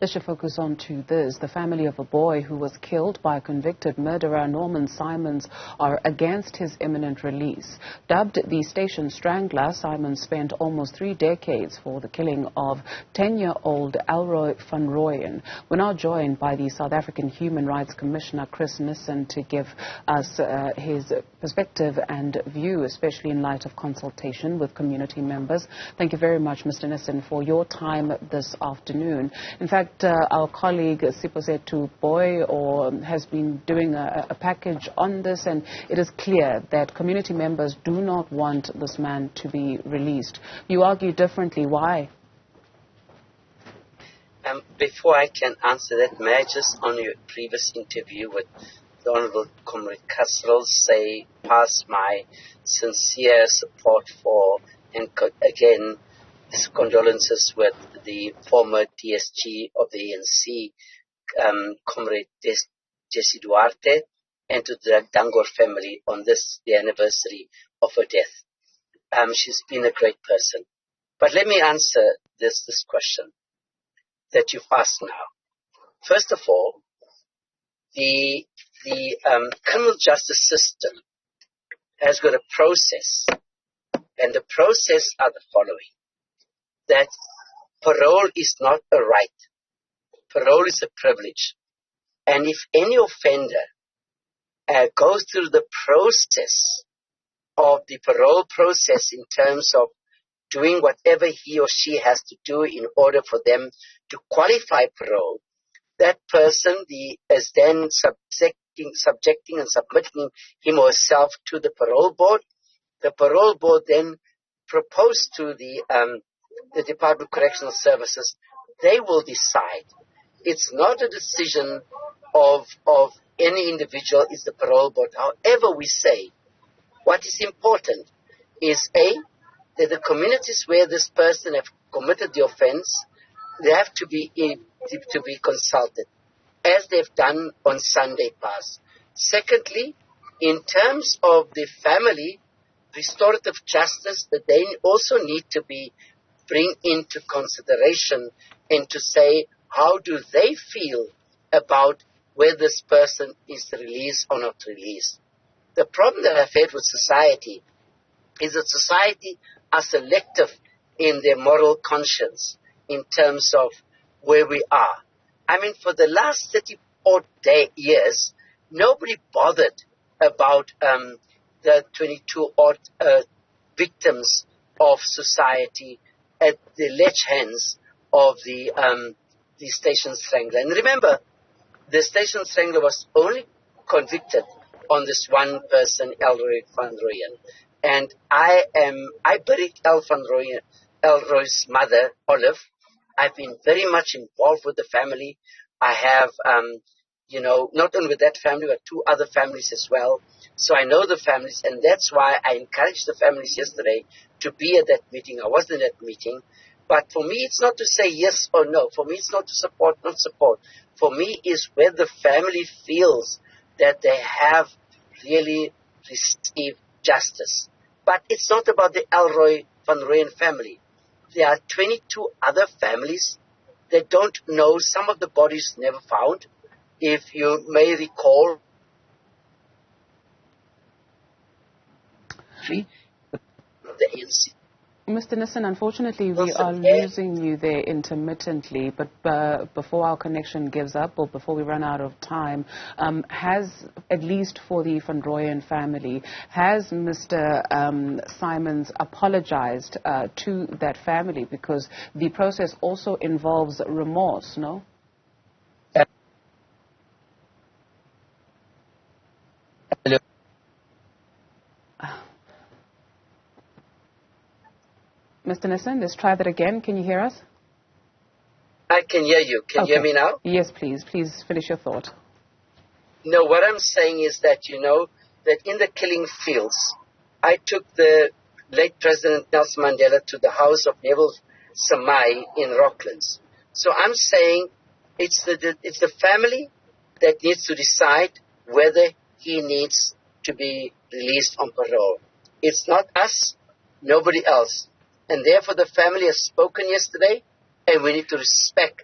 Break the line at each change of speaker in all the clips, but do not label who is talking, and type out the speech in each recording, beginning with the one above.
Let's shift focus on to this. The family of a boy who was killed by convicted murderer Norman Simons are against his imminent release. Dubbed the Station Strangler, Simons spent almost 3 decades for the killing of 10-year-old Elroy van Rooyen. We're now joined by the South African Human Rights Commissioner Chris Nissen to give us his perspective and view, especially in light of consultation with community members. Thank you very much, Mr. Nissen, for your time this afternoon. In fact, our colleague Siposetu Boy has been doing a package on this, and it is clear that community members do not want this man to be released. You argue differently. Why?
Before I can answer that, may I just, on your previous interview with the Honourable Comrade Casserole, pass my sincere support for, and again, his condolences with the former DSG of the ANC, Comrade Jesse Duarte, and to the Dangor family on this, the anniversary of her death. She's been a great person. But let me answer this question that you've asked now. First of all, the criminal justice system has got a process, and the process are the following: that parole is not a right, parole is a privilege, and if any offender goes through the process of the parole process in terms of doing whatever he or she has to do in order for them to qualify parole, that person is then subjecting and submitting him or herself to the parole board. The parole board then propose to the Department of Correctional Services. They will decide. It's not a decision of any individual, it's the parole board. However we say, what is important is that the communities where this person have committed the offense, they have to be consulted, as they've done on Sunday past. Secondly, in terms of the family, restorative justice, that they also need to bring into consideration and to say, how do they feel about whether this person is released or not released? The problem that I've had with society is that society are selective in their moral conscience in terms of where we are. I mean, for the last 30-odd years, nobody bothered about the 22-odd victims of society at the ledge hands of the Station Strangler. And remember, the Station Strangler was only convicted on this one person, Elroy van Rooyen. And I buried Elroy's mother, Olive. I've been very much involved with the family. I have, not only with that family, but 2 other families as well. So I know the families, and that's why I encouraged the families yesterday to be at that meeting. I wasn't at that meeting. But for me, it's not to say yes or no. For me, it's not to support, not support. For me, is where the family feels that they have really received justice. But it's not about the Elroy van Rooyen family. There are 22 other families that don't know. Some of the bodies never found. If you may recall, the ANC.
Mr. Nissen, unfortunately, we are losing you there intermittently, but before our connection gives up or before we run out of time, at least for the Van Rooyen family, has Mr. Simons apologized to that family? Because the process also involves remorse, no? Mr. Nissen, let's try that again. Can you hear us?
I can hear you. Can you hear me now?
Yes, please. Please finish your thought.
No, what I'm saying is that, that in the killing fields, I took the late President Nelson Mandela to the house of Neville Samai in Rocklands. So I'm saying it's the family that needs to decide whether he needs to be released on parole. It's not us, nobody else. And therefore the family has spoken yesterday, and we need to respect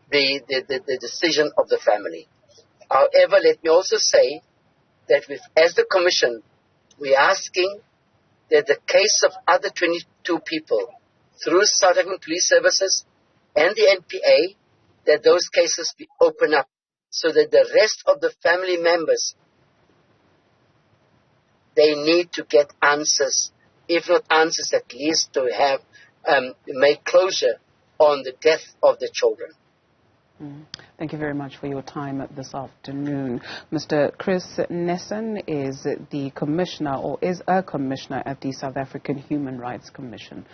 the decision of the family. However, let me also say that as the Commission, we're asking that the case of other 22 people through South African Police Services and the NPA, that those cases be opened up so that the rest of the family members, they need to get answers, if not answers, at least to have make closure on the death of the children.
Thank you very much for your time this afternoon. Mr. Chris Nissen is the commissioner, or is a commissioner at the South African Human Rights Commission.